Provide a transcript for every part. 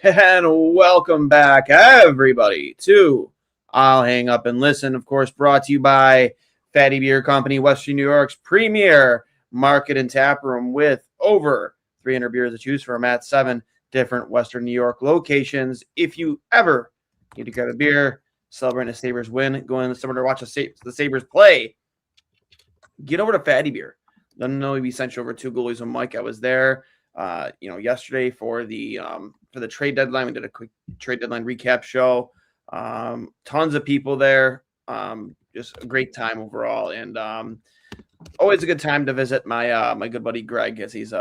And welcome back, everybody, to I'll Hang Up and Listen. Of course, brought to you by Fatty Beer Company, Western New York's premier market and tap room with over 300 beers to choose from at 7 different Western New York locations. If you ever need to grab a beer, celebrating a Sabres win, going in the summer to watch the Sabres play, get over to Fatty Beer. Let them know we sent you over 2 goalies with Mike. I was there, yesterday for the trade deadline. We did a quick trade deadline recap show. Tons of people there. Just a great time overall, and always a good time to visit my good buddy Greg as he's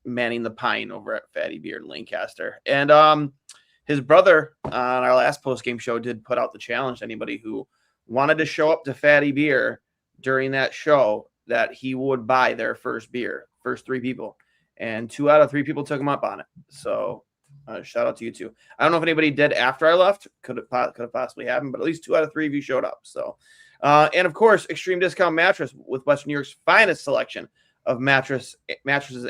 manning the pine over at Fatty Beer in Lancaster. And his brother on our last post game show did put out the challenge to anybody who wanted to show up to Fatty Beer during that show that he would buy their first beer, first 3 people. And 2 out of 3 people took him up on it. So shout out to you two. I don't know if anybody did after I left. Could have possibly happened, but at least 2 out of 3 of you showed up. So, and of course, Extreme Discount Mattress with Western New York's finest selection of mattresses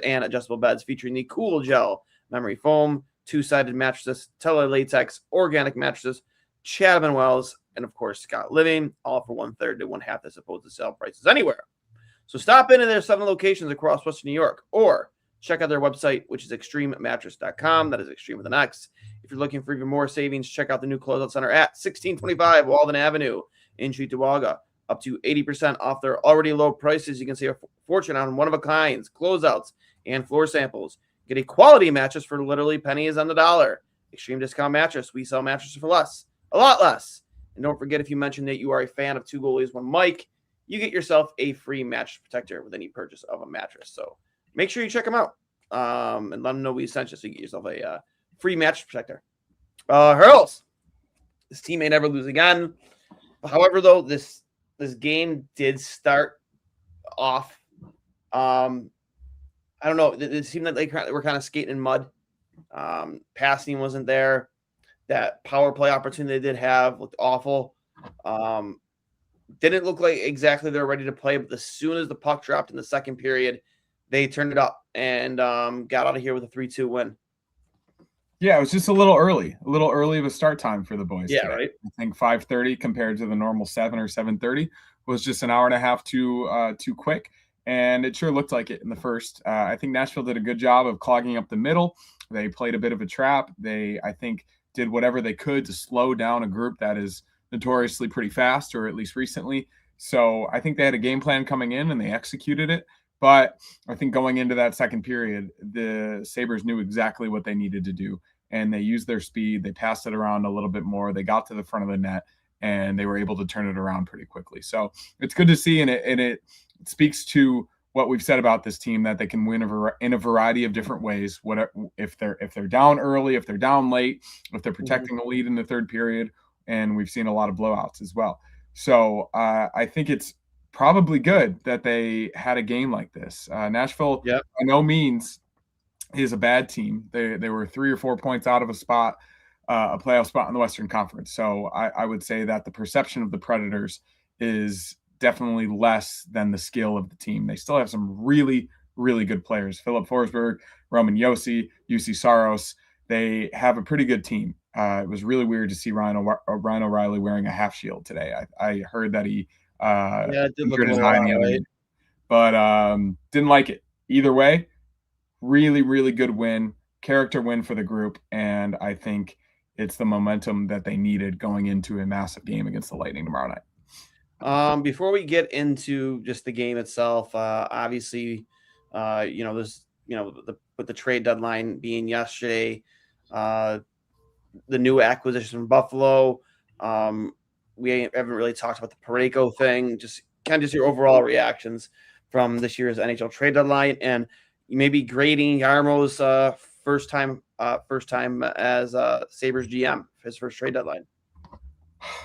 and adjustable beds, featuring the Cool Gel memory foam, 2-sided mattresses, Tele Latex, organic mattresses, Chatham & Wells, and of course Scott Living, all for 1/3 to 1/2 as opposed to sale prices anywhere. So stop in their 7 locations across Western New York, or check out their website, which is extrememattress.com. That is extreme with an X. If you're looking for even more savings, check out the new closeout center at 1625 Walden Avenue in Cheektowaga. Up to 80% off their already low prices. You can save a fortune on one-of-a-kinds, closeouts, and floor samples. Get a quality mattress for literally pennies on the dollar. Extreme Discount Mattress. We sell mattresses for less, a lot less. And don't forget, if you mention that you are a fan of 2 Goalies, 1 Mike, you get yourself a free mattress protector with any purchase of a mattress. So make sure you check them out and let them know we sent you so you get yourself a free mattress protector. Hurls, this team may never lose again. However, though, this game did start off. I don't know. It seemed like they were kind of skating in mud. Passing wasn't there. That power play opportunity they did have looked awful. Didn't look like exactly they were ready to play, but as soon as the puck dropped in the second period, they turned it up and got out of here with a 3-2 win. Yeah, it was just a little early of a start time for the boys. Yeah, today. right. I think 5:30 compared to the normal 7 or 7:30 was just an hour and a half too quick, and it sure looked like it in the first. I think Nashville did a good job of clogging up the middle. They played a bit of a trap. They, I think, did whatever they could to slow down a group that is notoriously pretty fast, or at least recently. So I think they had a game plan coming in and they executed it. But I think going into that second period, the Sabres knew exactly what they needed to do, and they used their speed. They passed it around a little bit more. They got to the front of the net, and they were able to turn it around pretty quickly. So it's good to see, and it speaks to what we've said about this team, that they can win in a variety of different ways. If they're down early, if they're down late, if they're protecting the lead in the third period, and we've seen a lot of blowouts as well. So I think it's probably good that they had a game like this. Nashville, by no means, is a bad team. They were 3 or 4 points out of a playoff spot in the Western Conference. So I would say that the perception of the Predators is definitely less than the skill of the team. They still have some really, really good players. Philip Forsberg, Roman Josi, UC Saros. They have a pretty good team. It was really weird to see Ryan O'Reilly wearing a half shield today. I heard that he injured his eye the other day, but didn't like it. Either way, really, really good win, character win for the group, and I think it's the momentum that they needed going into a massive game against the Lightning tomorrow night. Before we get into just the game itself, obviously, with the trade deadline being yesterday, the new acquisition from Buffalo. We haven't really talked about the Parayko thing. Just kind of just your overall reactions from this year's NHL trade deadline, and maybe grading Yarmo's first time as Sabres GM, his first trade deadline.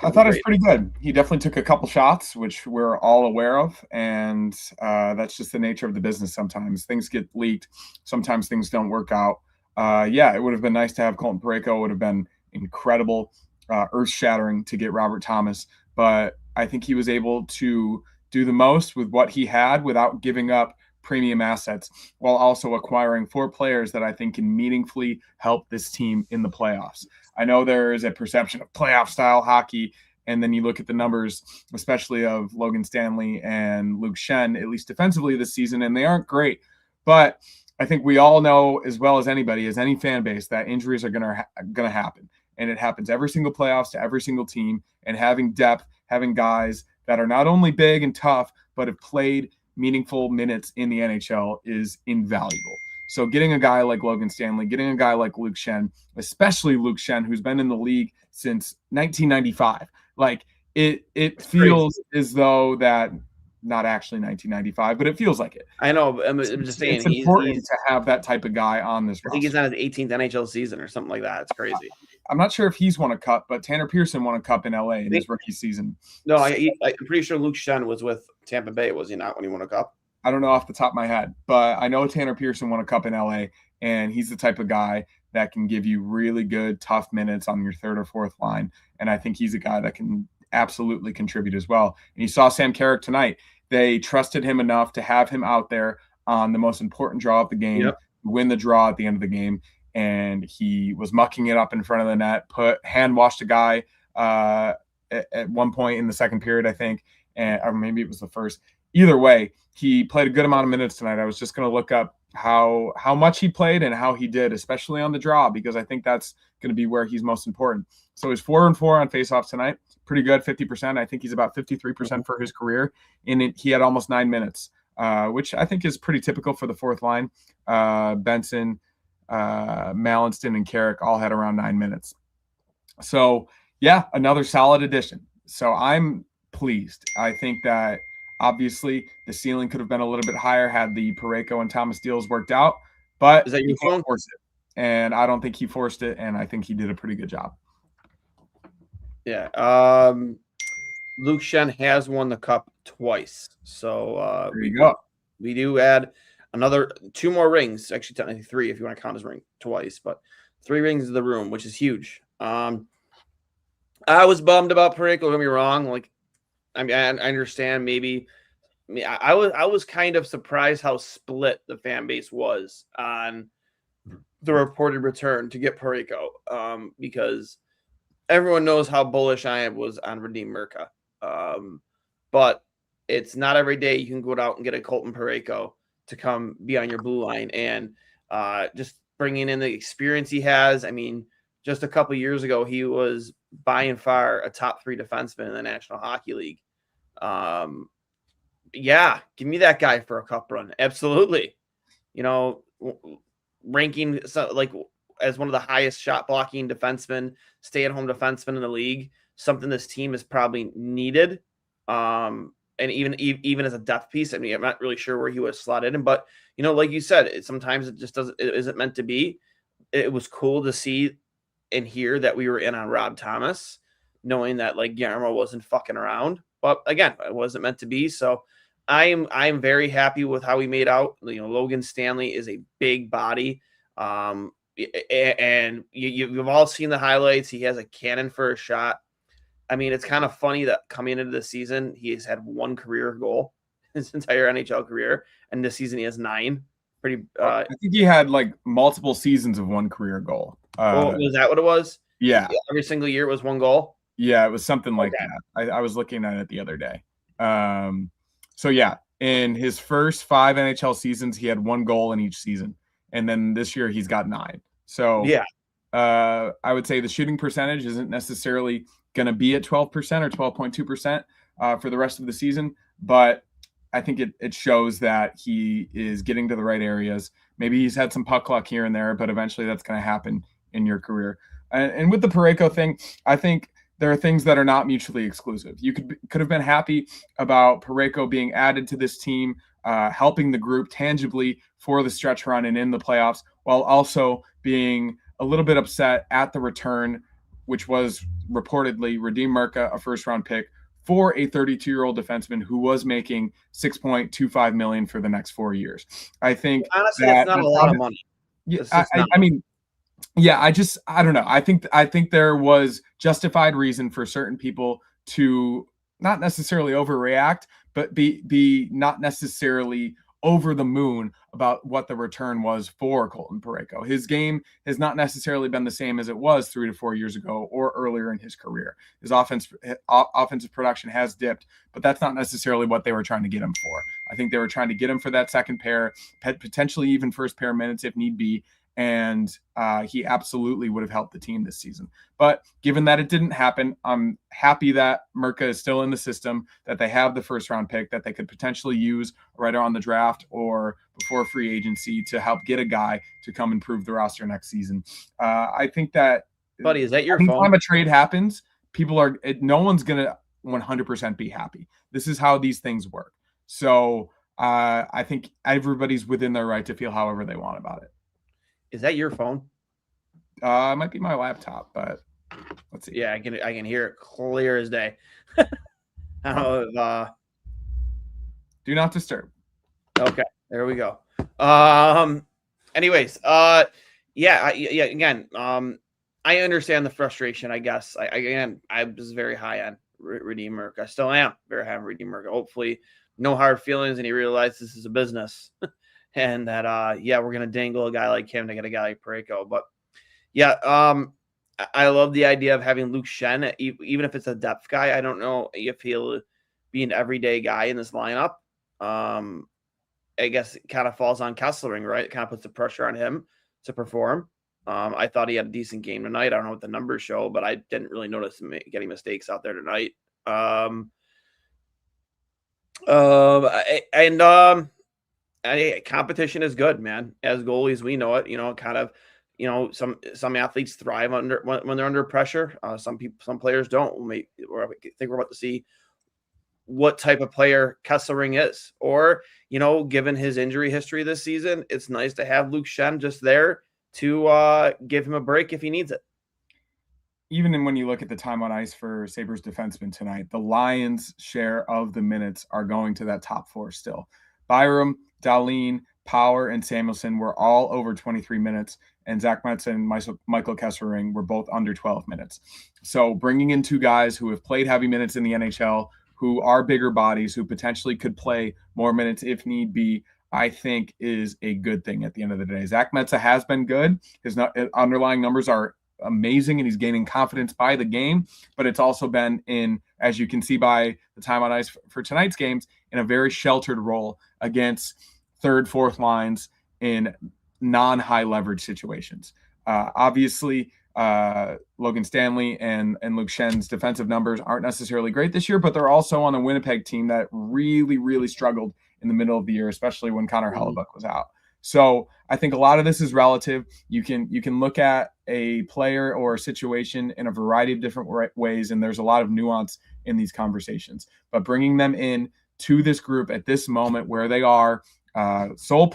I thought it was pretty good. He definitely took a couple shots, which we're all aware of, and that's just the nature of the business. Sometimes things get leaked. Sometimes things don't work out. It would have been nice to have Colton Parayko. It would have been incredible, earth-shattering to get Robert Thomas. But I think he was able to do the most with what he had without giving up premium assets while also acquiring 4 players that I think can meaningfully help this team in the playoffs. I know there is a perception of playoff style hockey, and then you look at the numbers, especially of Logan Stanley and Luke Schenn, at least defensively this season, and they aren't great. But I think we all know as well as anybody, as any fan base, that injuries are gonna happen. And it happens every single playoffs to every single team. And having depth, having guys that are not only big and tough, but have played meaningful minutes in the NHL is invaluable. So getting a guy like Logan Stanley, getting a guy like Luke Schenn, especially Luke Schenn, who's been in the league since 1995, like it feels as though that, not actually 1995, but it feels like it. I know. I'm just saying it's important to have that type of guy on this roster. I think he's on his 18th NHL season or something like that. It's crazy. I'm not sure if he's won a cup, but Tanner Pearson won a cup in LA in his rookie season. No, I'm pretty sure Luke Schenn was with Tampa Bay, was he not, when he won a cup? I don't know off the top of my head, but I know Tanner Pearson won a cup in LA, and he's the type of guy that can give you really good, tough minutes on your third or fourth line. And I think he's a guy that can absolutely contribute as well. And you saw Sam Carrick tonight. They trusted him enough to have him out there on the most important draw of the game, win the draw at the end of the game. And he was mucking it up in front of the net, hand washed a guy at one point in the second period, I think, or maybe it was the first. Either way, he played a good amount of minutes tonight. I was just going to look up how much he played and how he did, especially on the draw, because I think that's going to be where he's most important. So he's 4-4 on faceoffs tonight. Pretty good, 50%. I think he's about 53% for his career. He had almost 9 minutes, which I think is pretty typical for the fourth line. Benson, Mallinston, and Carrick all had around 9 minutes. So, yeah, another solid addition. So I'm pleased. I think that obviously the ceiling could have been a little bit higher had the Parayko and Thomas deals worked out, but is that your phone? Force it. And I don't think he forced it, and I think he did a pretty good job. Yeah. Luke Schenn has won the cup twice. So there you go. We do add another 2 more rings, actually technically 3 if you want to count his ring twice, but 3 rings to the room, which is huge. I was bummed about Parayko, don't get me wrong. Like, I mean, I understand maybe. I was kind of surprised how split the fan base was on the reported return to get Parayko, because everyone knows how bullish I was on Radim Murka. But it's not every day you can go out and get a Colton Parayko to come be on your blue line, and just bringing in the experience he has. I mean, just a couple years ago, he was by and far a top 3 defenseman in the National Hockey League. Yeah, give me that guy for a cup run. Absolutely. You know, ranking like as one of the highest shot blocking defensemen, stay-at-home defensemen in the league, something this team has probably needed. And even as a depth piece, I mean, I'm not really sure where he was slotted in, but you know, like you said, sometimes it just doesn't. It isn't meant to be. It was cool to see and hear that we were in on Rob Thomas, knowing that like Guillermo wasn't fucking around. But again, it wasn't meant to be. So I'm very happy with how we made out. You know, Logan Stanley is a big body. And you've all seen the highlights. He has a cannon for a shot. I mean, it's kind of funny that coming into the season, he has had 1 career goal his entire NHL career, and this season he has 9. I think he had like multiple seasons of 1 career goal. Was that what it was? Yeah. Every single year it was 1 goal? Yeah, it was something like that. I was looking at it the other day. So yeah, in his first 5 NHL seasons, he had 1 goal in each season. And then this year he's got 9. So yeah, I would say the shooting percentage isn't necessarily going to be at 12% or 12.2% for the rest of the season. But I think it shows that he is getting to the right areas. Maybe he's had some puck luck here and there, but eventually that's going to happen in your career. And with the Parayko thing, I think there are things that are not mutually exclusive. You could have been happy about Parayko being added to this team, helping the group tangibly for the stretch run and in the playoffs, while also being a little bit upset at the return, which was reportedly Radim Murka, a first-round pick, for a 32-year-old defenseman who was making $6.25 million for the next 4 years. I think honestly, that's not a lot of money. Yeah, I mean, yeah, I don't know. I think there was justified reason for certain people to not necessarily overreact, but be not necessarily over the moon about what the return was for Colton Parayko. His game has not necessarily been the same as it was 3 to 4 years ago or earlier in his career. His offensive production has dipped, but that's not necessarily what they were trying to get him for. I think they were trying to get him for that second pair, potentially even first pair minutes if need be, and he absolutely would have helped the team this season. But given that it didn't happen, I'm happy that Mirka is still in the system, that they have the first round pick that they could potentially use right around the draft or before free agency to help get a guy to come improve the roster next season. I think that, buddy, is that your anytime phone? a trade happens, no one's going to 100% be happy. This is how these things work. So I think everybody's within their right to feel however they want about it. Is that your phone? It might be my laptop, but let's see. Yeah, I can hear it clear as day. I don't know if, do not disturb. Okay, there we go. Anyways, again, I understand the frustration, I guess. I was very high on Redeem Mirka. I still am very high on Redeem Mirka. Hopefully no hard feelings and he realized this is a business. And that, we're going to dangle a guy like him to get a guy like Parayko. But, I love the idea of having Luke Schenn, even if it's a depth guy. I don't know if he'll be an everyday guy in this lineup. I guess it kind of falls on Kesselring, right? It kind of puts the pressure on him to perform. I thought he had a decent game tonight. I don't know what the numbers show, but I didn't really notice him getting mistakes out there tonight. Competition is good, man. As goalies, we know it. Some athletes thrive when they're under pressure. Some players don't. I think we're about to see what type of player Kesselring is, or given his injury history this season, it's nice to have Luke Schenn just there to give him a break if he needs it. Even when you look at the time on ice for Sabres defensemen tonight, the Lions' share of the minutes are going to that top four still. Byram, Dahlin, Power, and Samuelson were all over 23 minutes, and Zach Metz and Michael Kesselring were both under 12 minutes. So bringing in two guys who have played heavy minutes in the NHL, who are bigger bodies, who potentially could play more minutes if need be, I think is a good thing at the end of the day. Zach Metz has been good. His underlying numbers are amazing, and he's gaining confidence by the game, but it's also been in, as you can see by the time on ice for tonight's games, in a very sheltered role against third, fourth lines in non-high leverage situations. Obviously, Logan Stanley and Luke Schenn's defensive numbers aren't necessarily great this year, but they're also on a Winnipeg team that really, really struggled in the middle of the year, especially when Connor Hellebuck was out. So I think a lot of this is relative. You can look at a player or a situation in a variety of different ways, and there's a lot of nuance in these conversations. But bringing them in to this group at this moment where they are sole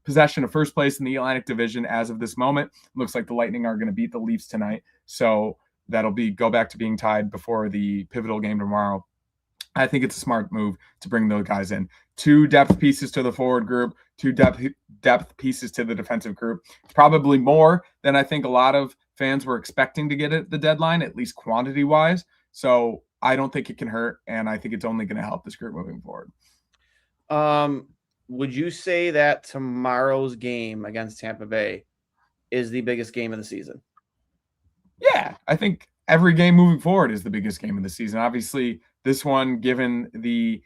possession of first place in the Atlantic Division as of this moment, looks like the Lightning are going to beat the Leafs tonight. So that'll go back to being tied before the pivotal game tomorrow. I think it's a smart move to bring those guys in. 2 depth pieces to the forward group, 2 depth pieces to the defensive group. It's probably more than I think a lot of fans were expecting to get at the deadline, at least quantity-wise. So I don't think it can hurt, and I think it's only going to help this group moving forward. Would you say that tomorrow's game against Tampa Bay is the biggest game of the season? Yeah, I think every game moving forward is the biggest game of the season. Obviously, this one, given the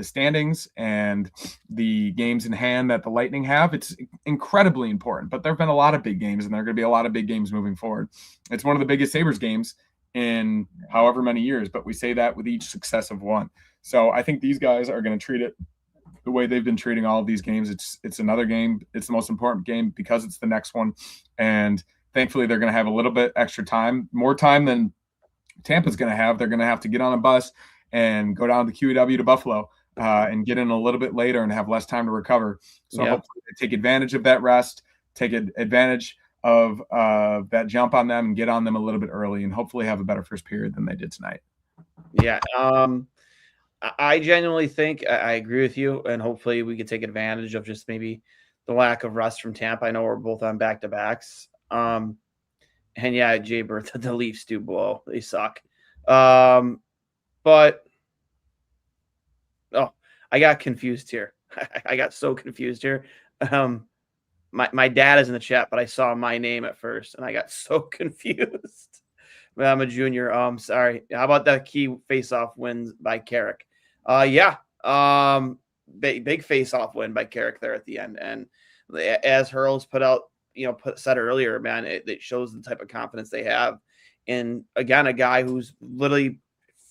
standings and the games in hand that the Lightning have, it's incredibly important. But there have been a lot of big games, and there are going to be a lot of big games moving forward. It's one of the biggest Sabres games in however many years, but we say that with each successive one. So I think these guys are going to treat it the way they've been treating all of these games. It's another game. It's the most important game because it's the next one. And thankfully, they're going to have a little bit extra time, more time than Tampa's going to have. They're going to have to get on a bus and go down to the QEW to Buffalo and get in a little bit later and have less time to recover. So hopefully they take advantage of that rest, take advantage of that jump on them and get on them a little bit early and hopefully have a better first period than they did tonight. Yeah. I genuinely think I agree with you, and hopefully we could take advantage of just maybe the lack of rest from Tampa. I know we're both on back-to-backs. And yeah, Jay Burt, the Leafs do blow. They suck. But I got confused here. I got so confused here. My dad is in the chat, but I saw my name at first, and I got so confused. I'm a junior. Sorry. How about that key face-off wins by Carrick? Yeah. Big face-off win by Carrick there at the end, and as Hurls said earlier, man, it shows the type of confidence they have. And again, a guy who's literally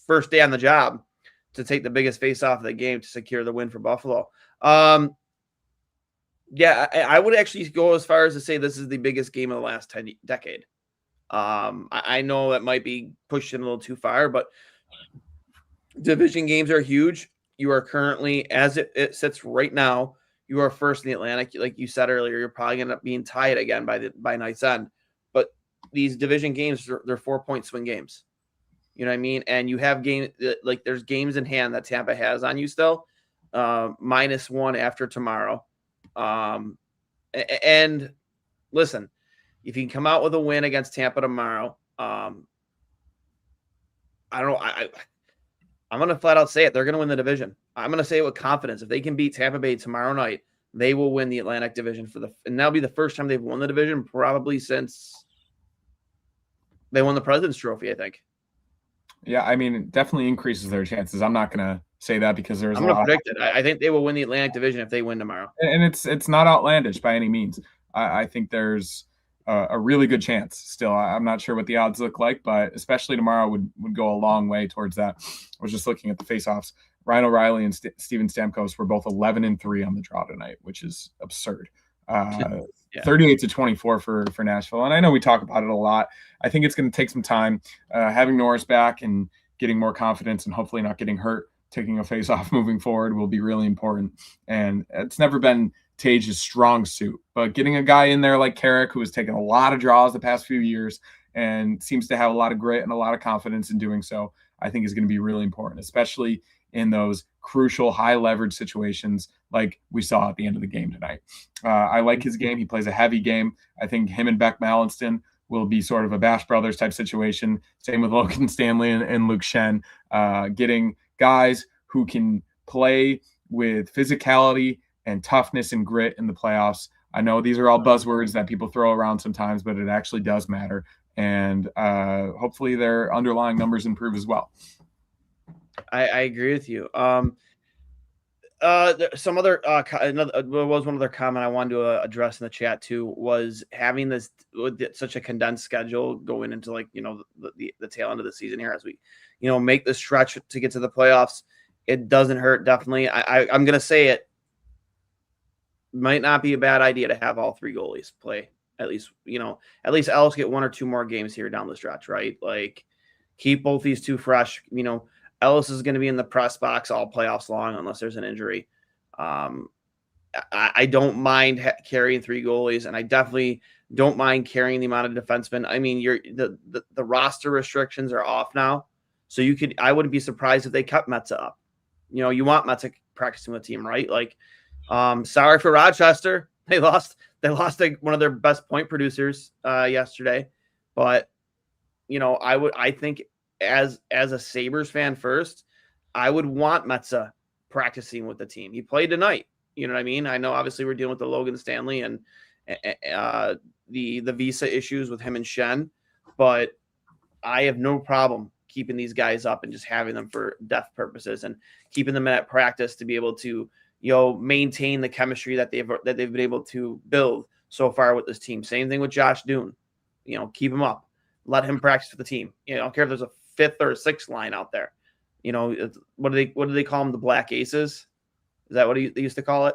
first day on the job to take the biggest face-off of the game to secure the win for Buffalo. Yeah, I would actually go as far as to say this is the biggest game of the last decade. I know that might be pushing a little too far, but division games are huge. You are currently, as it sits right now, you are first in the Atlantic. Like you said earlier, you're probably going to end up being tied again by night's end. But these division games, they're 4-point swing games. You know what I mean? And you have there's games in hand that Tampa has on you still, -1 after tomorrow. And listen, if you can come out with a win against Tampa tomorrow, I don't know. I'm going to flat out say it. They're going to win the division. I'm going to say it with confidence. If they can beat Tampa Bay tomorrow night, they will win the Atlantic division and that'll be the first time they've won the division probably since they won the President's Trophy, I think. Yeah, I mean, it definitely increases their chances. I'm not going to say that because there's I'm going to predict it. I think they will win the Atlantic division if they win tomorrow. And it's not outlandish by any means. I think there's a really good chance still. I'm not sure what the odds look like, but especially tomorrow would go a long way towards that. I was just looking at the faceoffs. Ryan O'Reilly and Steven Stamkos were both 11-3 on the draw tonight, which is absurd. 38-24 for Nashville. And I know we talk about it a lot. I think it's going to take some time. Having Norris back and getting more confidence and hopefully not getting hurt, taking a face-off moving forward will be really important. And it's never been Tage's strong suit. But getting a guy in there like Carrick, who has taken a lot of draws the past few years and seems to have a lot of grit and a lot of confidence in doing so, I think is going to be really important, especially in those crucial high leverage situations like we saw at the end of the game tonight. I like his game. He plays a heavy game. I think him and Beck Mallinston will be sort of a Bash Brothers type situation. Same with Logan Stanley and Luke Shen, getting guys who can play with physicality and toughness and grit in the playoffs. I know these are all buzzwords that people throw around sometimes, but it actually does matter. And hopefully their underlying numbers improve as well. I agree with you. Some other was one other comment I wanted to address in the chat too was having this such a condensed schedule going into the tail end of the season here as we make the stretch to get to the playoffs. It doesn't hurt. Definitely, I'm gonna say it might not be a bad idea to have all three goalies play at least Ellis get 1 or 2 more games here down the stretch, right? Like keep both these two fresh. Ellis is going to be in the press box all playoffs long unless there's an injury. I don't mind carrying 3 goalies, and I definitely don't mind carrying the amount of defensemen. I mean, the roster restrictions are off now, so I wouldn't be surprised if they kept Metza up. You want Metza practicing with the team, right? Like, sorry for Rochester, they lost one of their best point producers yesterday, but I think. As a Sabres fan first, I would want Metza practicing with the team. He played tonight. You know what I mean? I know obviously we're dealing with the Logan Stanley and the visa issues with him and Shen, but I have no problem keeping these guys up and just having them for depth purposes and keeping them at practice to be able to maintain the chemistry that they've been able to build so far with this team. Same thing with Josh Doon. Keep him up. Let him practice for the team. I don't care if there's a 5th or 6th line out there. What do they call them? The Black Aces? Is that what they used to call it?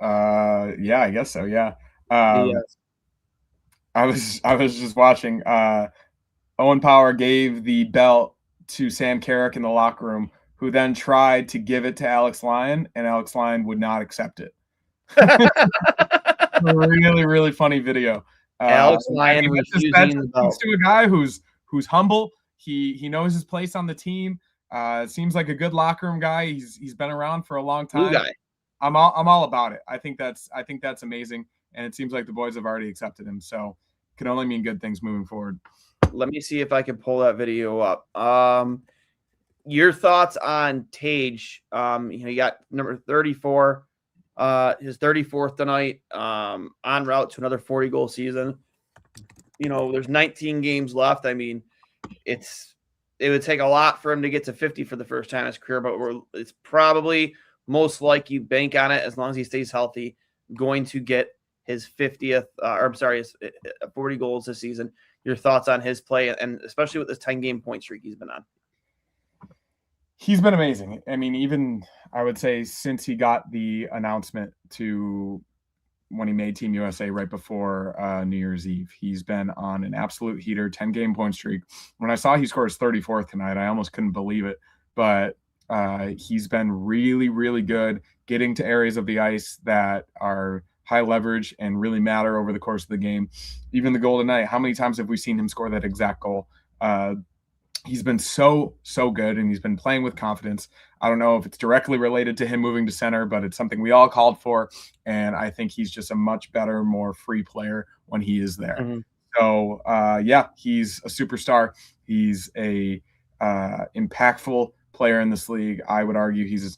Yeah, I guess so. Yeah. I was just watching. Owen Power gave the belt to Sam Carrick in the locker room, who then tried to give it to Alex Lyon, and Alex Lyon would not accept it. Really, really funny video. Alex Lyon refusing the belt to a guy who's humble. He knows his place on the team. Seems like a good locker room guy. He's been around for a long time. Blue guy. I'm all about it. I think that's amazing, and it seems like the boys have already accepted him. So it can only mean good things moving forward. Let me see if I can pull that video up. Your thoughts on Tage? You got number 34, his 34th tonight, en route to another 40-goal season. There's 19 games left. I mean, it would take a lot for him to get to 50 for the first time in his career, but it's probably most likely, bank on it, as long as he stays healthy, going to get his 50th, his 40 goals this season. Your thoughts on his play, and especially with this 10-game point streak he's been on? He's been amazing. I mean, even I would say since he got the announcement to when he made Team USA right before New Year's Eve, he's been on an absolute heater, 10-game point streak. When I saw he scored his 34th tonight, I almost couldn't believe it. But he's been really, really good getting to areas of the ice that are high leverage and really matter over the course of the game. Even the goal tonight, how many times have we seen him score that exact goal? He's been so good, and he's been playing with confidence. I don't know if it's directly related to him moving to center, but it's something we all called for, and I think he's just a much better, more free player when he is there. Mm-hmm. So, he's a superstar. He's a impactful player in this league. I would argue he's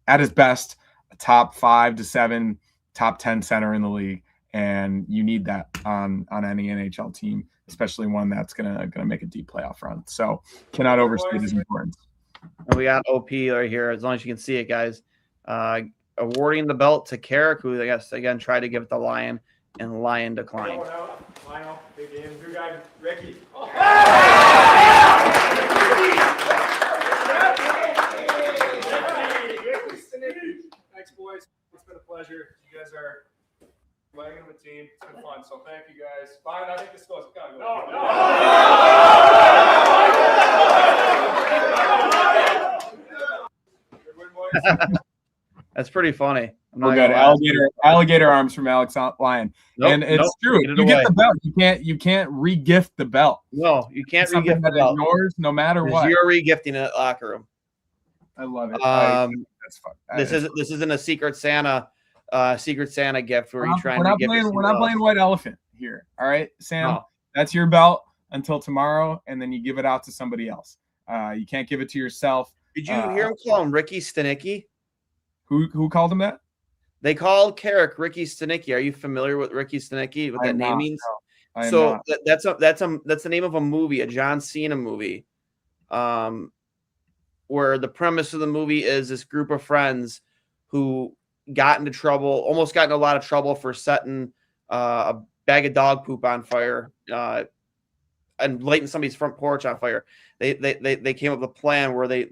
at his best, a top 5 to 7, top 10 center in the league, and you need that on any NHL team, especially one that's gonna make a deep playoff run. So cannot overstate his importance. And we got OP right here, as long as you can see it, guys. Awarding the belt to Carrick, who I guess again tried to give it to Lion, and Lion declined. Lionel, big game. New guy, Ricky. Thanks, boys. It's been a pleasure. You guys are wagon of a team. It's been fun. So thank you guys. Fine, I think this goes. Good win, boys. That's pretty funny. Oh, good. Alligator arms from Alex Lyon. And it's true. You get the belt. You can't re-gift the belt. No, you can't re-gift the belt. Yours, no matter what. You're re-gifting it locker room. I love it. That's fun. This isn't a Secret Santa gift where you're trying to gift. We're not playing White Elephant here. All right, Sam. No. That's your belt until tomorrow, and then you give it out to somebody else. You can't give it to yourself. Did you hear him call him Ricky Stanicki? Who called him that? They called Carrick Ricky Stanicki. Are you familiar with Ricky Stanicki? What that name means? No, so that's the name of a movie, a John Cena movie, where the premise of the movie is this group of friends who almost got into a lot of trouble for setting a bag of dog poop on fire and lighting somebody's front porch on fire. They came up with a plan where they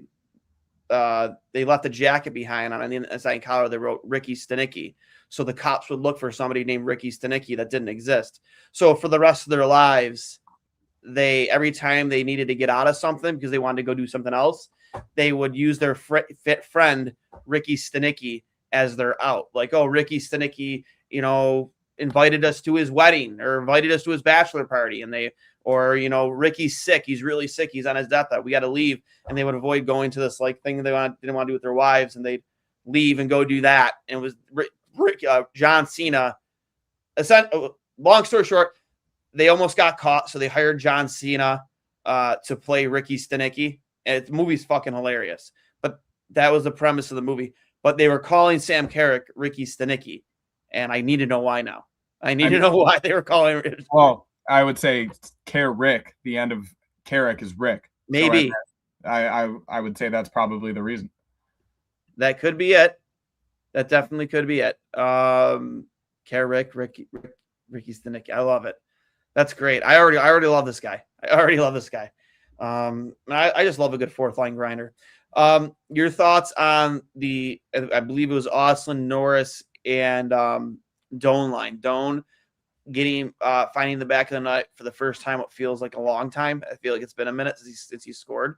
left a jacket behind on the inside collar. They wrote Ricky Stanicki, so the cops would look for somebody named Ricky Stanicki that didn't exist. So for the rest of their lives, every time they needed to get out of something because they wanted to go do something else, they would use their fit friend Ricky Stanicki as their out. Like, oh, Ricky Stanicki, invited us to his wedding or invited us to his bachelor party, and Ricky's sick. He's really sick. He's on his deathbed. We got to leave. And they would avoid going to this thing they didn't want to do with their wives, and they'd leave and go do that. And it was John Cena. Long story short, they almost got caught, so they hired John Cena to play Ricky Stanicki. And the movie's fucking hilarious. But that was the premise of the movie. But they were calling Sam Carrick Ricky Stanicki, and I need to know why now. I need to know why they were calling him. Well, I would say Rick. The end of Carrick is Rick. Maybe. So I would say that's probably the reason. That could be it. That definitely could be it. Carrick, Ricky Stanicki. I love it. That's great. I already love this guy. I just love a good fourth line grinder. Your thoughts on I believe it was Oslin, Norris, and Doan line. Doan getting finding the back of the net for the first time. What feels like a long time. I feel like it's been a minute since he scored.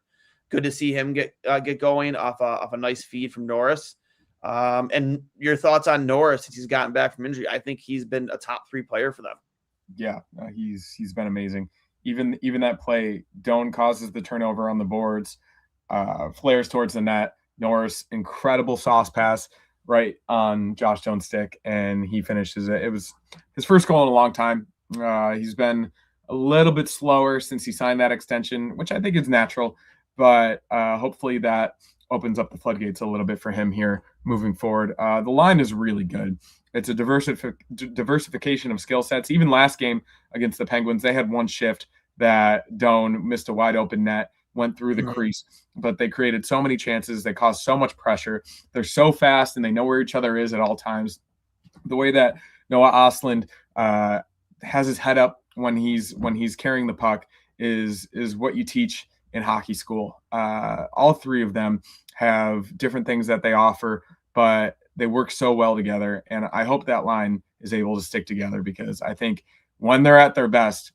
Good to see him get going off a nice feed from Norris. And your thoughts on Norris since he's gotten back from injury? I think he's been a top 3 player for them. Yeah, he's been amazing. Even that play, Doan causes the turnover on the boards, flares towards the net. Norris, incredible sauce pass right on Josh Doan's stick, and he finishes it. It was his first goal in a long time. He's been a little bit slower since he signed that extension, which I think is natural. but hopefully that opens up the floodgates a little bit for him here moving forward. The line is really good. It's a diversification of skill sets. Even last game against the Penguins, they had one shift that Doan missed a wide open net, went through the crease, but they created so many chances. They caused so much pressure. They're so fast, and they know where each other is at all times. The way that Noah Ostlund has his head up when he's carrying the puck is what you teach in hockey school. All three of them have different things that they offer, but they work so well together. And I hope that line is able to stick together, because I think when they're at their best,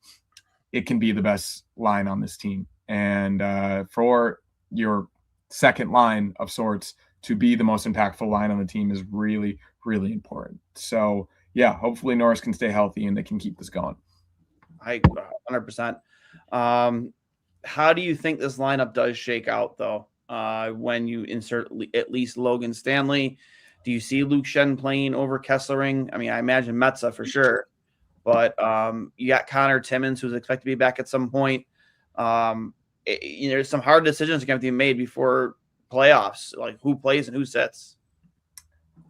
it can be the best line on this team. And for your second line of sorts to be the most impactful line on the team is really, really important. So yeah, hopefully Norris can stay healthy and they can keep this going. I 100%. How do you think this lineup does shake out, though, when you insert at least Logan Stanley? Do you see Luke Shen playing over Kesselring? I mean, I imagine Metza for sure, but you got Connor Timmins, who's expected to be back at some point. There's some hard decisions going to have to be made before playoffs, like who plays and who sits.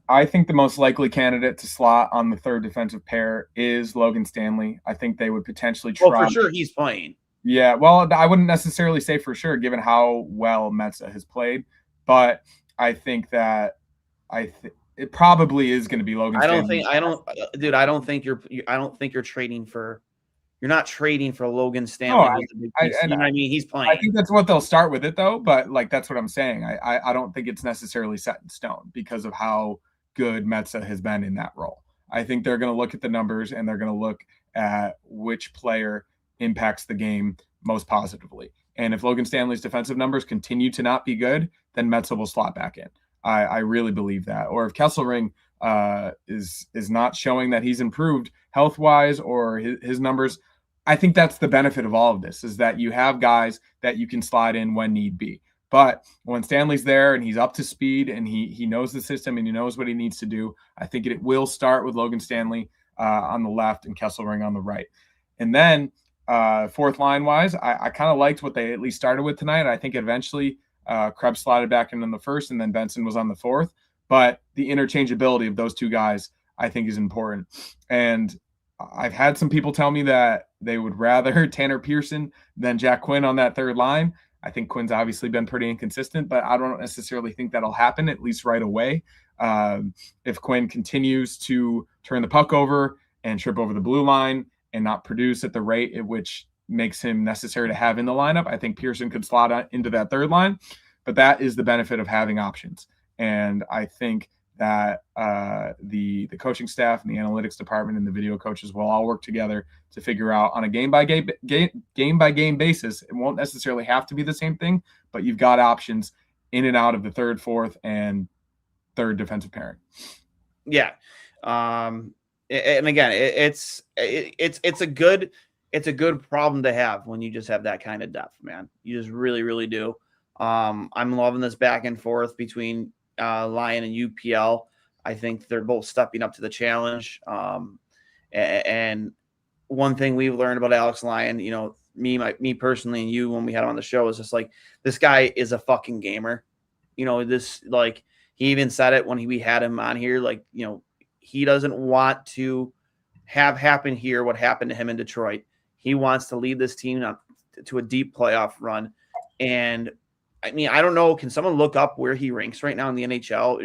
I think the most likely candidate to slot on the third defensive pair is Logan Stanley. I think they would potentially try. Well, for sure he's playing. Yeah, well, I wouldn't necessarily say for sure, given how well Metza has played, but I think that it probably is going to be Logan Stanley. I don't think you're trading for. You're not trading for Logan Stanley. No, he's playing. I think that's what they'll start with it, though. But like that's what I'm saying. I don't think it's necessarily set in stone because of how good Metza has been in that role. I think they're going to look at the numbers and they're going to look at which player impacts the game most positively. And if Logan Stanley's defensive numbers continue to not be good, then Metza will slot back in. I really believe that. Or if Kesselring is not showing that he's improved health-wise or his numbers, I think that's the benefit of all of this, is that you have guys that you can slide in when need be. But when Stanley's there and he's up to speed and he knows the system and he knows what he needs to do, I think it will start with Logan Stanley on the left and Kesselring on the right. And then fourth line-wise, I kind of liked what they at least started with tonight. I think eventually Krebs slotted back in on the first and then Benson was on the fourth. But the interchangeability of those two guys, I think, is important. And I've had some people tell me that they would rather Tanner Pearson than Jack Quinn on that third line. I think Quinn's obviously been pretty inconsistent, but I don't necessarily think that'll happen, at least right away. If Quinn continues to turn the puck over and trip over the blue line and not produce at the rate at which makes him necessary to have in the lineup, I think Pearson could slot into that third line. But that is the benefit of having options. And I think that the coaching staff and the analytics department and the video coaches will all work together to figure out on a game by game basis. It won't necessarily have to be the same thing, but you've got options in and out of the third, fourth, and third defensive pairing. Yeah, and again, it's a good problem to have when you just have that kind of depth, man. You just really, really do. I'm loving this back and forth between Lyon and UPL. I think they're both stepping up to the challenge. And one thing we've learned about Alex Lyon, me personally, and you, when we had him on the show, is just like, this guy is a fucking gamer. He even said it when we had him on here, he doesn't want to have happen here what happened to him in Detroit. He wants to lead this team up to a deep playoff run. And I mean, I don't know. Can someone look up where he ranks right now in the NHL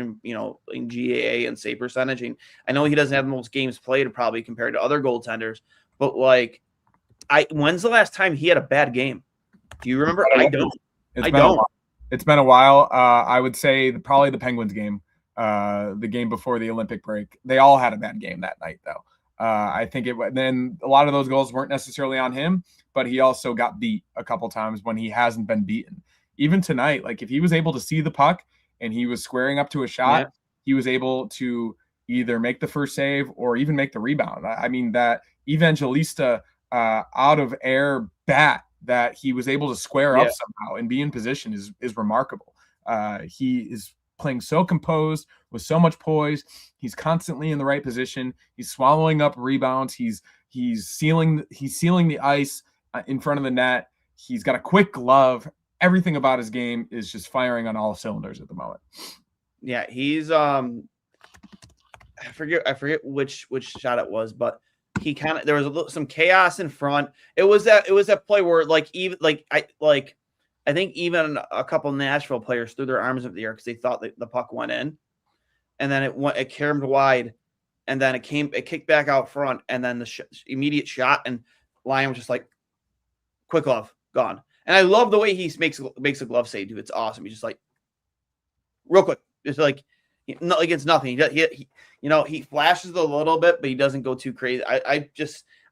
in GAA and save percentage? And I know he doesn't have the most games played probably compared to other goaltenders, but when's the last time he had a bad game? Do you remember? I don't. It's been a while. I would say probably the Penguins game, the game before the Olympic break. They all had a bad game that night, though. I think then a lot of those goals weren't necessarily on him, but he also got beat a couple times when he hasn't been beaten. Even tonight, if he was able to see the puck and he was squaring up to a shot, he was able to either make the first save or even make the rebound. I mean, that Evangelista out of air bat that he was able to square up somehow and be in position is remarkable. He is playing so composed with so much poise. He's constantly in the right position. He's swallowing up rebounds. He's sealing the ice in front of the net. He's got a quick glove. everything about his game is just firing on all cylinders at the moment. Yeah, he's I forget which shot it was, but he kind of, there was some chaos in front. It was that play where I think even a couple Nashville players threw their arms up the air because they thought that the puck went in, and then it carried wide, and then it kicked back out front, and then the immediate shot, and Lyon was just like, quick glove, gone. And I love the way he makes a glove save, dude. It's awesome. He's just like, real quick, just like it's nothing. He flashes a little bit, but he doesn't go too crazy. I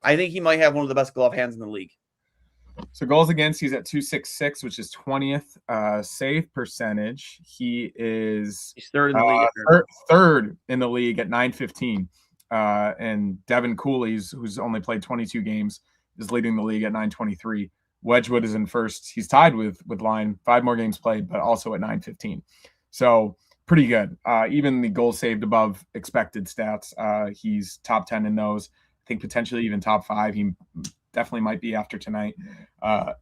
think he might have one of the best glove hands in the league. So goals against, he's at 266, which is 20th. Save percentage, he's third in the league. Third in the league at 915. And Devin Cooley's, who's only played 22 games, is leading the league at 923. Wedgwood is in first. He's tied with Lyon, 5 more games played, but also at 915. So pretty good. Even the goals saved above expected stats, he's top 10 in those. I think potentially even top 5. He definitely might be after tonight.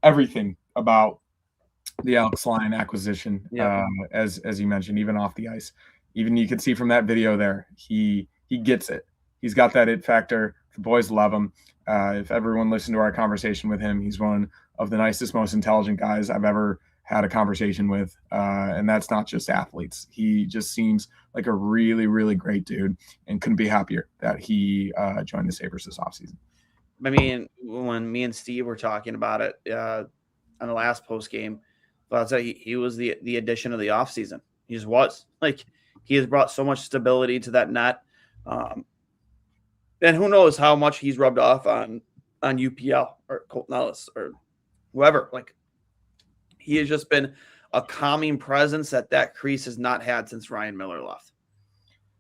Everything about the Alex Lyon acquisition, as you mentioned, even off the ice, even you can see from that video there, he gets it. He's got that it factor. The boys love him. If everyone listened to our conversation with him, he's one of the nicest, most intelligent guys I've ever had a conversation with. And that's not just athletes. He just seems like a really, really great dude, and couldn't be happier that he joined the Sabres this offseason. I mean, when me and Steve were talking about it on the last post game, I'll tell you, he was the addition of the offseason. He just was. Like, he has brought so much stability to that net. And who knows how much he's rubbed off on UPL or Colton Ellis or whoever. Like, he has just been a calming presence that crease has not had since Ryan Miller left.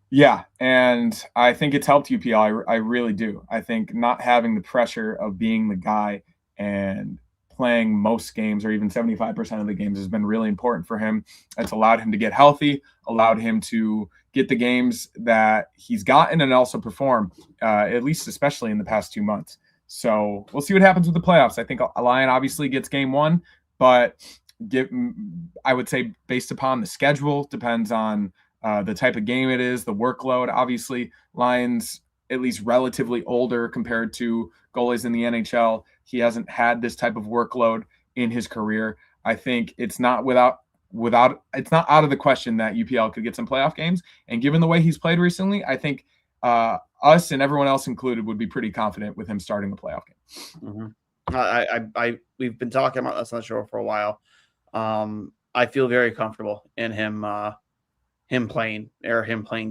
Yeah, and I think it's helped UPL. I really do. I think not having the pressure of being the guy and playing most games, or even 75% of the games, has been really important for him. It's allowed him to get healthy, allowed him to get the games that he's gotten and also perform, at least especially in the past 2 months. So we'll see what happens with the playoffs. I think Lyon obviously gets game 1, but I would say based upon the schedule, depends on the type of game it is, the workload. Obviously, Lyon's at least relatively older compared to goalies in the NHL. He hasn't had this type of workload in his career. I think it's not it's not out of the question that UPL could get some playoff games. And given the way he's played recently, I think us and everyone else included would be pretty confident with him starting the playoff game. Mm-hmm. We've been talking about this on the show for a while. I feel very comfortable in him playing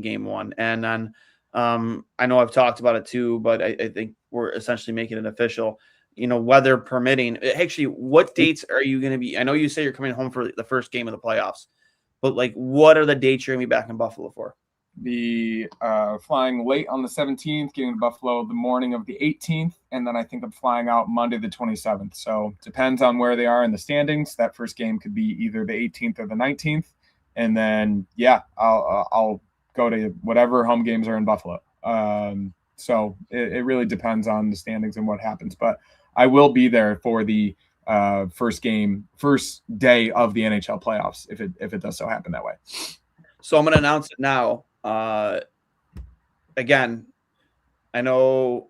game 1. And then I know I've talked about it too, but I think we're essentially making it official, weather permitting. Actually, what dates are you going to be? I know you say you're coming home for the first game of the playoffs, but like, what are the dates you're going to be back in Buffalo for? The flying late on the 17th, getting to Buffalo the morning of the 18th, and then I think I'm flying out Monday the 27th. So depends on where they are in the standings. That first game could be either the 18th or the 19th. And then, I'll go to whatever home games are in Buffalo. So it really depends on the standings and what happens. But I will be there for the first day of the NHL playoffs, if it does so happen that way. So I'm going to announce it now. Again, I know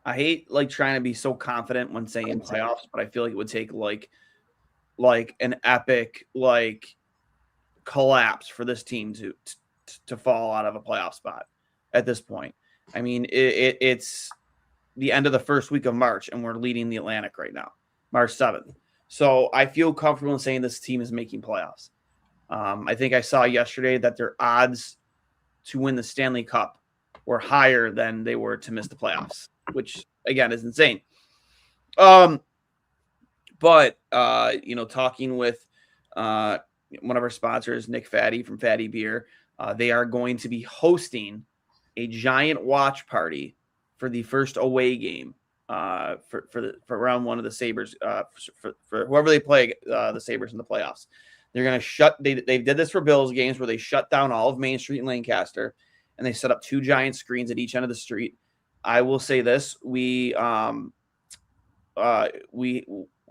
I hate trying to be so confident when saying playoffs, but I feel like it would take like an epic collapse for this team to fall out of a playoff spot at this point. I mean, it's the end of the first week of March, and we're leading the Atlantic right now, March 7th. So I feel comfortable in saying this team is making playoffs. I think I saw yesterday that their odds to win the Stanley Cup were higher than they were to miss the playoffs, which again is insane. But talking with one of our sponsors, Nick Fatty from Fatty Beer, they are going to be hosting a giant watch party for the first away game for round 1 of the Sabres, for whoever they play the Sabres in the playoffs. They're going to they did this for Bills games where they shut down all of Main Street in Lancaster, and they set up 2 giant screens at each end of the street. I will say this, we're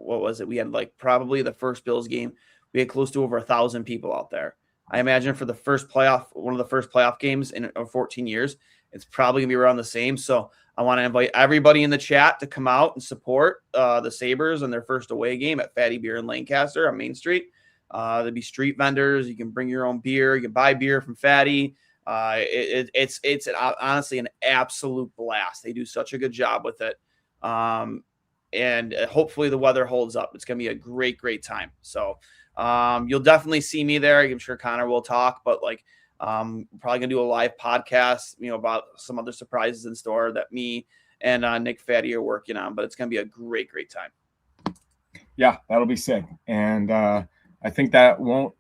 what was it? We had like probably the first Bills game. We had close to over 1,000 people out there. I imagine for the one of the first playoff games in 14 years, it's probably gonna be around the same. So I want to invite everybody in the chat to come out and support the Sabres in their first away game at Fatty Beer in Lancaster on Main Street. There'll be street vendors. You can bring your own beer. You can buy beer from Fatty. It's honestly an absolute blast. They do such a good job with it. And hopefully the weather holds up. It's going to be a great time. So you'll definitely see me there. I'm sure Connor will talk, but like probably going to do a live podcast, about some other surprises in store that me and Nick Fatty are working on, but it's going to be a great time. Yeah, that'll be sick. And I think that won't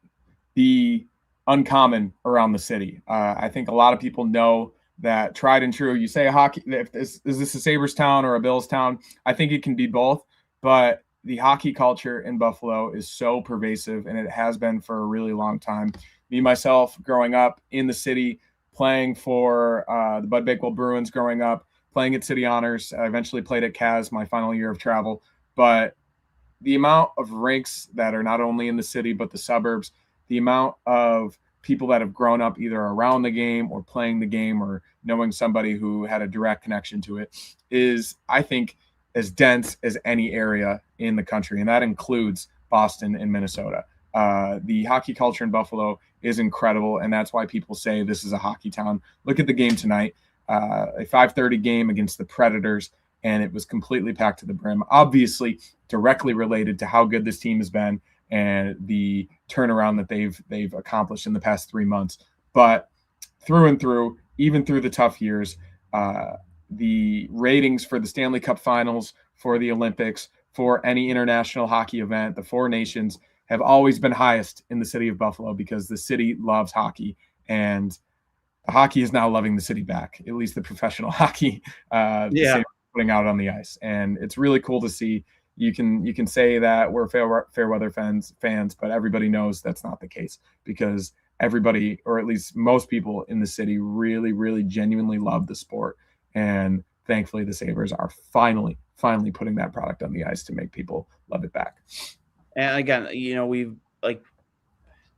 be uncommon around the city. I think a lot of people know that tried and true. You say hockey, is this a Sabres town or a Bills town? I think it can be both, but the hockey culture in Buffalo is so pervasive, and it has been for a really long time. Me, myself, growing up in the city, playing for the Bud Bakewell Bruins growing up, playing at City Honors. I eventually played at Cas my final year of travel. But the amount of rinks that are not only in the city but the suburbs, the amount of people that have grown up either around the game or playing the game or knowing somebody who had a direct connection to it is, I think, as dense as any area in the country. And that includes Boston and Minnesota. The hockey culture in Buffalo is incredible, and that's why people say this is a hockey town. Look at the game tonight, a 5:30 game against the Predators, and it was completely packed to the brim. Obviously, directly related to how good this team has been and the turnaround that they've accomplished in the past 3 months. But through and through, even through the tough years, the ratings for the Stanley Cup Finals, for the Olympics, for any international hockey event, the Four Nations, have always been highest in the city of Buffalo because the city loves hockey, and hockey is now loving the city back, at least the professional hockey putting out on the ice. And it's really cool to see. You can say that we're fair weather fans, but everybody knows that's not the case, because everybody, or at least most people in the city, really genuinely love the sport. And thankfully the Sabres are finally putting that product on the ice to make people love it back. And again,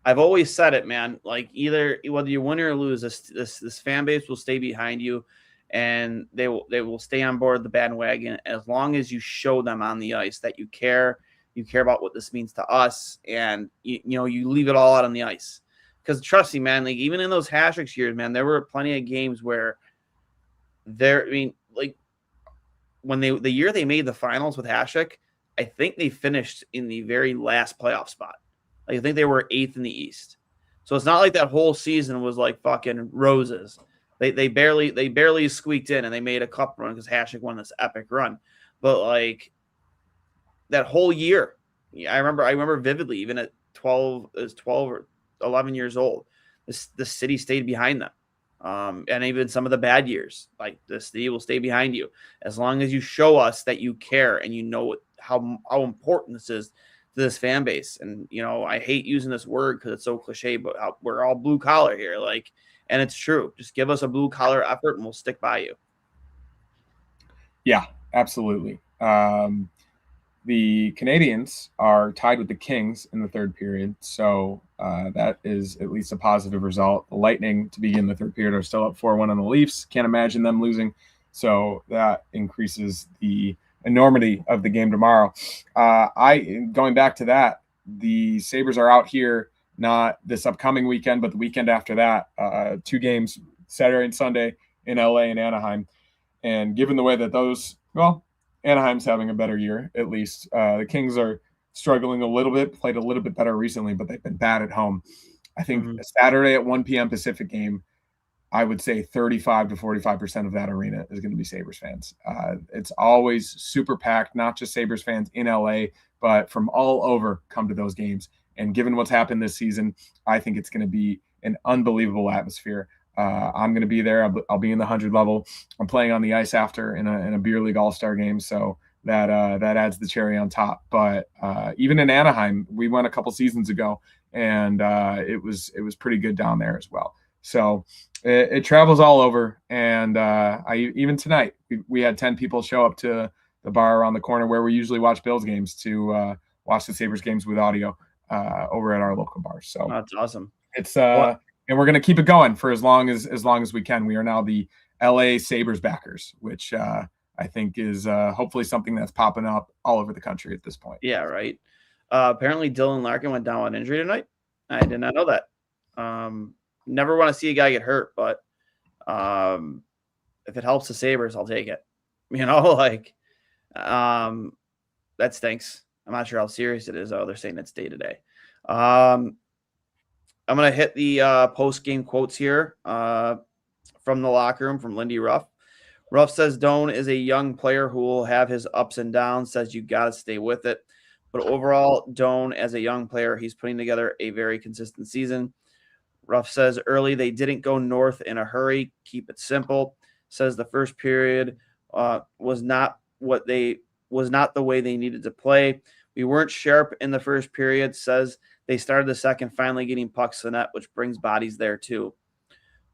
I've always said it, man, like whether you win or lose, this fan base will stay behind you, and they will stay on board the bandwagon as long as you show them on the ice that you care about what this means to us, and you leave it all out on the ice. Because trust me, man, like even in those Hasek years, man, there were plenty of games where when the year they made the finals with Hasek, I think they finished in the very last playoff spot. Like, I think they were 8th in the East. So it's not like that whole season was like fucking roses. They barely squeaked in, and they made a cup run because Hasek won this epic run. But like that whole year, I remember vividly, even at 12 or 11 years old, the city stayed behind them. And even some of the bad years, like the city will stay behind you as long as you show us that you care and you know how important this is to this fan base. And I hate using this word because it's so cliche, but we're all blue collar here, and it's true. Just give us a blue collar effort and we'll stick by you. Yeah, absolutely. The Canadians are tied with the Kings in the third period, so that is at least a positive result. The Lightning, to begin the third period, are still up 4-1 on the Leafs. Can't imagine them losing, so that increases the enormity of the game tomorrow. Going back to that, the Sabres are out here not this upcoming weekend, but the weekend after that. 2 games, Saturday and Sunday, in LA and Anaheim. And given the way that Anaheim's having a better year, at least. The Kings are struggling a little bit, played a little bit better recently, but they've been bad at home. I think a Saturday at 1 p.m. Pacific game, I would say 35 to 45% of that arena is going to be Sabres fans. It's always super packed, not just Sabres fans in LA, but from all over come to those games. And given what's happened this season, I think it's going to be an unbelievable atmosphere. I'm going to be there. I'll be in the 100 level. I'm playing on the ice after in a beer league all-star game, so that adds the cherry on top. But even in Anaheim, we went a couple seasons ago, and it was pretty good down there as well. So it travels all over. And even tonight, we had 10 people show up to bar around the corner where we usually watch Bills games to watch the Sabres games with audio over at our local bar. So that's awesome. It's and we're going to keep it going for as long as we can. We are now the LA Sabres backers, which I think is hopefully something that's popping up all over the country at this point. Yeah, right. Apparently Dylan Larkin went down with injury tonight. I did not know that. Never want to see a guy get hurt, but if it helps the Sabres, I'll take it. That stinks. I'm not sure how serious it is, though. They're saying it's day-to-day. I'm going to hit the post-game quotes here from the locker room from Lindy Ruff. Ruff says Doan is a young player who will have his ups and downs, says you got to stay with it. But overall, Doan, as a young player, he's putting together a very consistent season. Ruff says early they didn't go north in a hurry. Keep it simple. Says the first period was not the way they needed to play. We weren't sharp in the first period. Says they started the second finally getting pucks to the net, which brings bodies there too.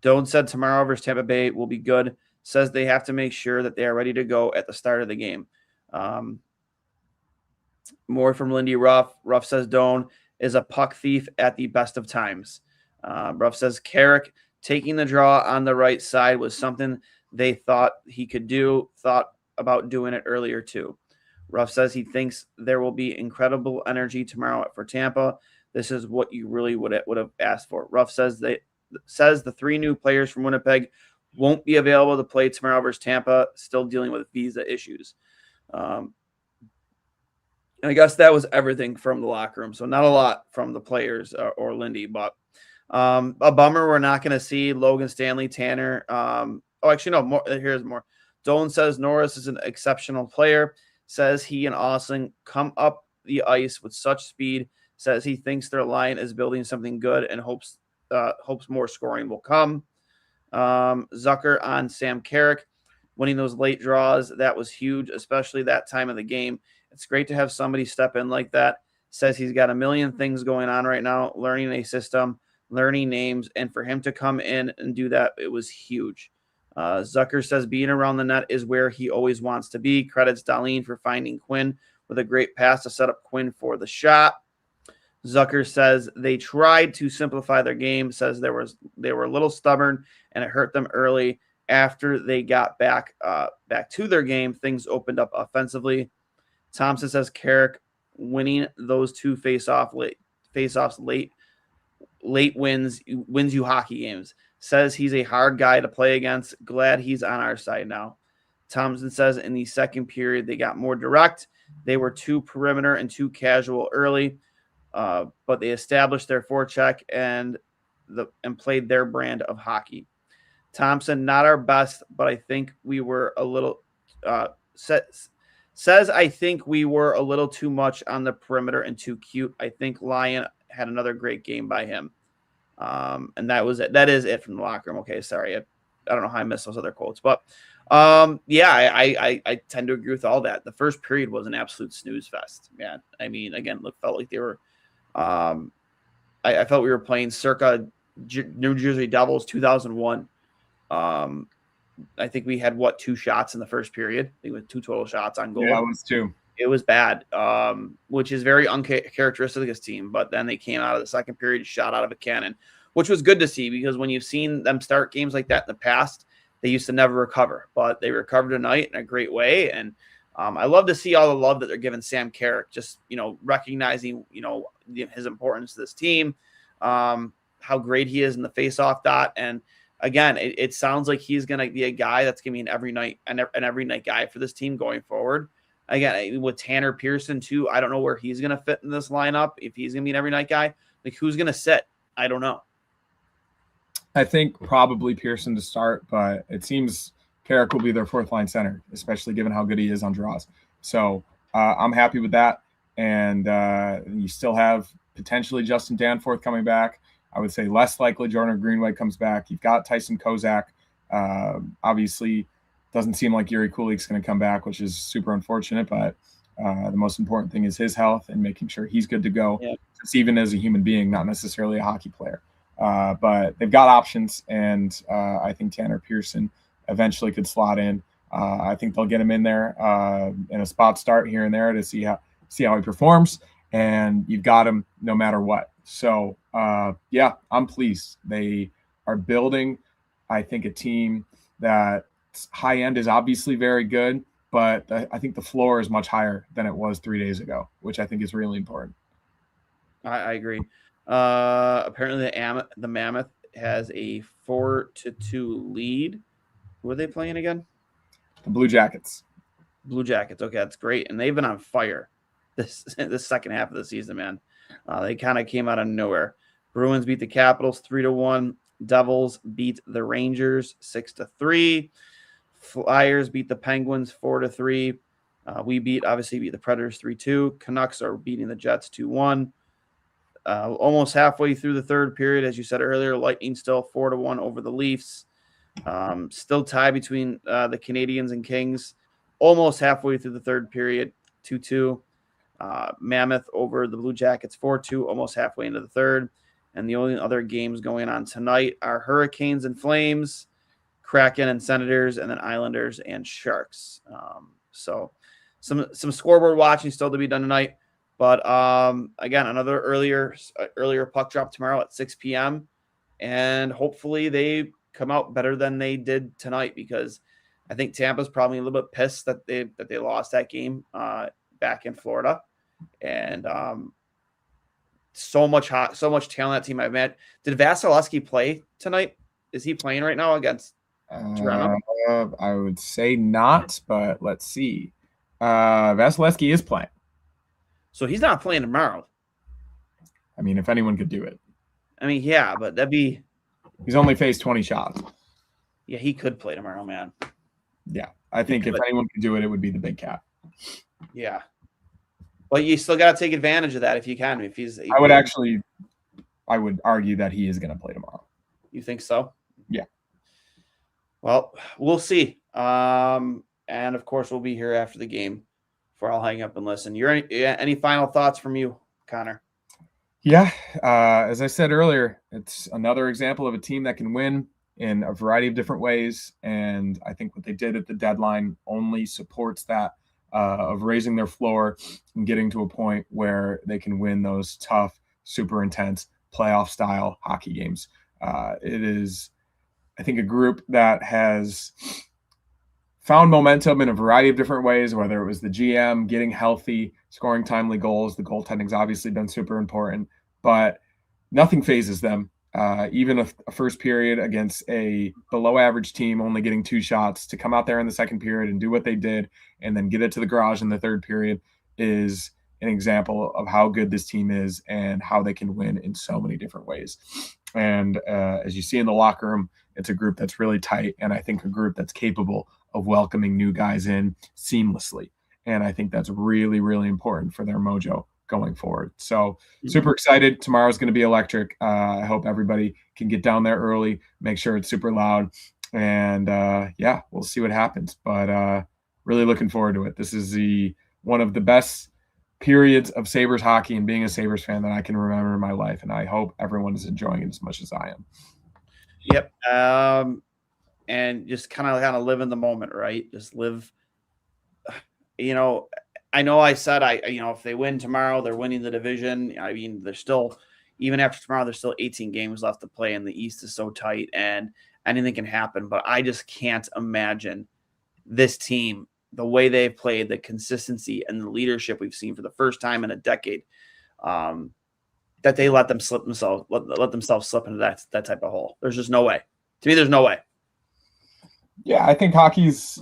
Doan said tomorrow versus Tampa Bay will be good. Says they have to make sure that they are ready to go at the start of the game. More from Lindy Ruff. Ruff says Doan is a puck thief at the best of times. Ruff says Carrick taking the draw on the right side was something they thought he could do, thought about doing it earlier too. Ruff says he thinks there will be incredible energy tomorrow for Tampa. This is what you really would have asked for. Ruff says the three new players from Winnipeg won't be available to play tomorrow versus Tampa, still dealing with visa issues. And I guess that was everything from the locker room. So not a lot from the players or Lindy, but a bummer we're not going to see Logan Stanley, Tanner. No, here's more. Dolan says Norris is an exceptional player. Says he and Austin come up the ice with such speed. Says he thinks their line is building something good and hopes more scoring will come. Zucker on Sam Carrick winning those late draws. That was huge, especially that time of the game. It's great to have somebody step in like that. Says he's got a million things going on right now, learning a system, learning names, and for him to come in and do that, it was huge. Zucker says being around the net is where he always wants to be. Credits Darlene for finding Quinn with a great pass to set up Quinn for the shot. Zucker says they tried to simplify their game, says they were a little stubborn and it hurt them early. After they got back to their game, things opened up offensively. Thompson says Carrick winning those two faceoffs late wins you hockey games. Says he's a hard guy to play against. Glad he's on our side now. Thompson says in the second period they got more direct. They were too perimeter and too casual early, but they established their forecheck and played their brand of hockey. Thompson, not our best, but I think we were a little says I think we were a little too much on the perimeter and too cute. I think Lyon had another great game by him. And that was it. That is it from the locker room. Okay, sorry. I don't know how I missed those other quotes, but I tend to agree with all that. The first period was an absolute snooze fest, man. I mean, again, felt like they were. I felt we were playing circa New Jersey Devils 2001. I think we had two shots in the first period. I think with 2 total shots on goal. Yeah, it was 2. It was bad, which is very uncharacteristic of this team. But then they came out of the second period, shot out of a cannon, which was good to see because when you've seen them start games like that in the past, they used to never recover. But they recovered tonight in a great way. And I love to see all the love that they're giving Sam Carrick, just, recognizing, his importance to this team, how great he is in the faceoff dot. And again, it sounds like he's going to be a guy that's going to be an every night guy for this team going forward. Again, with Tanner Pearson too, I don't know where he's going to fit in this lineup. If he's going to be an every night guy, who's going to sit? I don't know. I think probably Pearson to start, but it seems Carrick will be their fourth line center, especially given how good he is on draws. So I'm happy with that. And you still have potentially Justin Danforth coming back. I would say less likely Jordan Greenway comes back. You've got Tyson Kozak. Obviously, doesn't seem like Yuri Kulik's going to come back, which is super unfortunate. But the most important thing is his health and making sure he's good to go. Yeah. Just even as a human being, not necessarily a hockey player. But they've got options, and I think Tanner Pearson eventually could slot in. I think they'll get him in there in a spot start here and there to see how he performs, and you've got him no matter what. So yeah, I'm pleased. They are building, I think, a team that high end is obviously very good, but I think the floor is much higher than it was 3 days ago, which I think is really important. I agree. Apparently the Mammoth has a 4-2 lead. Who are they playing again? The Blue Jackets. Blue Jackets. Okay, that's great. And they've been on fire this second half of the season, man. They kind of came out of nowhere. Bruins beat the Capitals 3-1. Devils beat the Rangers 6-3. Flyers beat the Penguins 4-3. We obviously beat the Predators 3-2. Canucks are beating the Jets 2-1. Almost halfway through the third period, as you said earlier, Lightning still 4-1 over the Leafs. Still tied between the Canadians and Kings. Almost halfway through the third period, 2-2. Mammoth over the Blue Jackets 4-2, almost halfway into the third. And the only other games going on tonight are Hurricanes and Flames, Kraken and Senators, and then Islanders and Sharks. So some scoreboard watching still to be done tonight. But again, another earlier puck drop tomorrow at 6 p.m. And hopefully they come out better than they did tonight, because I think Tampa's probably a little bit pissed that they lost that game back in Florida. And so much talent on that team. I've met. Did Vasilevsky play tonight? Is he playing right now against Toronto? I would say not, but let's see. Vasilevsky is playing. So he's not playing tomorrow. I mean, if anyone could do it. I mean, yeah, but that'd be... He's only faced 20 shots. Yeah, he could play tomorrow, man. Yeah, I think if anyone could do it, it would be the Big Cat. Yeah. Well, you still got to take advantage of that if you can. I would argue that he is going to play tomorrow. You think so? Yeah. Well, we'll see. And of course, we'll be here after the game for I'll hang up and listen. Any final thoughts from you, Connor? Yeah. As I said earlier, it's another example of a team that can win in a variety of different ways. And I think what they did at the deadline only supports that of raising their floor and getting to a point where they can win those tough, super intense playoff style hockey games. It is, I think, a group that has found momentum in a variety of different ways, whether it was the GM getting healthy, scoring timely goals. The goaltending's obviously been super important, but nothing phases them. Even a first period against a below average team, only getting 2 shots, to come out there in the second period and do what they did and then get it to the garage in the third period is an example of how good this team is and how they can win in so many different ways. And as you see in the locker room, it's a group that's really tight, and I think a group that's capable of welcoming new guys in seamlessly. And I think that's really, really important for their mojo going forward. So super excited. Tomorrow's going to be electric. I hope everybody can get down there early, make sure it's super loud, and yeah, we'll see what happens. But really looking forward to it. This is one of the best periods of Sabres hockey and being a Sabres fan that I can remember in my life. And I hope everyone is enjoying it as much as I am. Yep. And just kind of live in the moment, right? Just live, I know I said, if they win tomorrow, they're winning the division. I mean, there's still, even after tomorrow, there's still 18 games left to play, and the East is so tight and anything can happen. But I just can't imagine this team, the way they've played, the consistency and the leadership we've seen for the first time in a decade, that they let themselves slip into that type of hole. There's just no way. To me, there's no way. Yeah, I think hockey's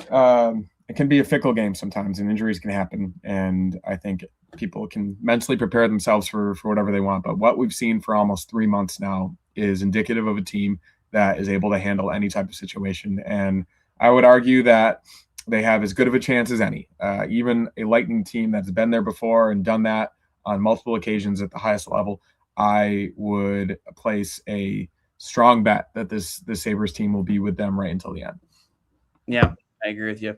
it can be a fickle game sometimes, and injuries can happen. And I think people can mentally prepare themselves for whatever they want. But what we've seen for almost 3 months now is indicative of a team that is able to handle any type of situation. And I would argue that they have as good of a chance as any. Even a Lightning team that's been there before and done that on multiple occasions at the highest level, I would place a strong bet that this Sabres team will be with them right until the end. Yeah, I agree with you.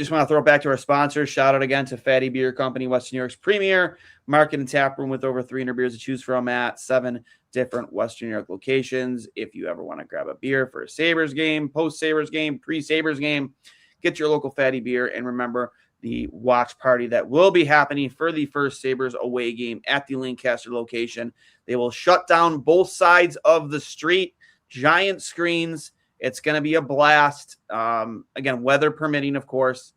Just want to throw it back to our sponsors. Shout out again to Fatty Beer Company, Western New York's premier market and tap room with over 300 beers to choose from at 7 different Western New York locations. If you ever want to grab a beer for a Sabres game, post-Sabres game, pre-Sabres game, get your local Fatty Beer. And remember the watch party that will be happening for the first Sabres away game at the Lancaster location. They will shut down both sides of the street, giant screens. It's going to be a blast. Again, weather permitting, of course.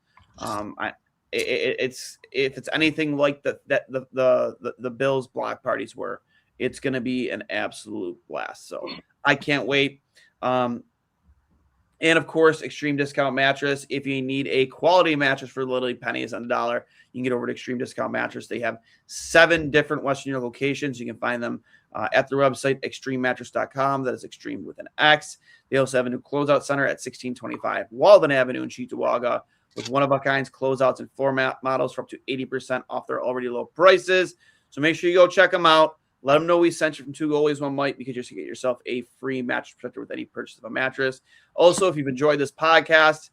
If it's anything like the Bills block parties were, it's going to be an absolute blast. So I can't wait. And of course, Extreme Discount Mattress. If you need a quality mattress for literally pennies on the dollar, you can get over to Extreme Discount Mattress. They have 7 different Western New York locations. You can find them at their website, extrememattress.com. That is extreme with an X. They also have a new closeout center at 1625 Walden Avenue in Cheektowaga with one-of-a-kind closeouts and floor mat models for up to 80% off their already low prices. So make sure you go check them out. Let them know we sent you from 2 Goalies, 1 Mic, because you're going to get yourself a free mattress protector with any purchase of a mattress. Also, if you've enjoyed this podcast,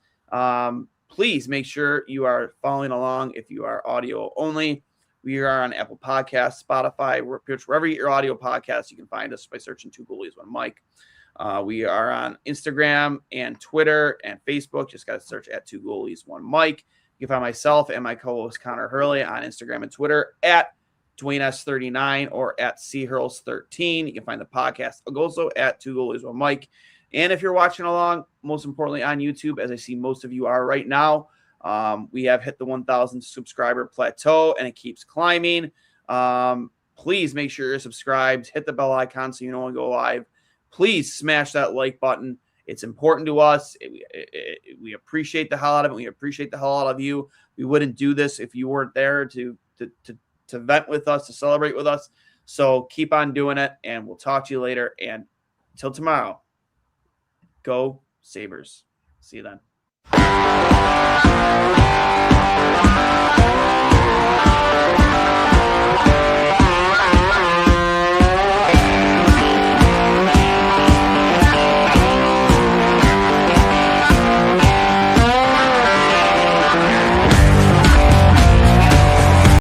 please make sure you are following along if you are audio only. We are on Apple Podcasts, Spotify, wherever you get your audio podcasts. You can find us by searching 2 Goalies, 1 Mic. We are on Instagram and Twitter and Facebook. Just got to search at 2 Goalies, 1 Mic. You can find myself and my co-host Connor Hurley on Instagram and Twitter at DwayneS39 or at CHurls13. You can find the podcast also at 2 Goalies, 1 Mic. And if you're watching along, most importantly on YouTube, as I see most of you are right now, we have hit the 1,000 subscriber plateau and it keeps climbing. Please make sure you're subscribed. Hit the bell icon so you know when we go live. Please smash that like button. It's important to us. We appreciate the hell out of it. We appreciate the hell out of you. We wouldn't do this if you weren't there to vent with us, to celebrate with us. So keep on doing it, and we'll talk to you later. And until tomorrow, go Sabres. See you then.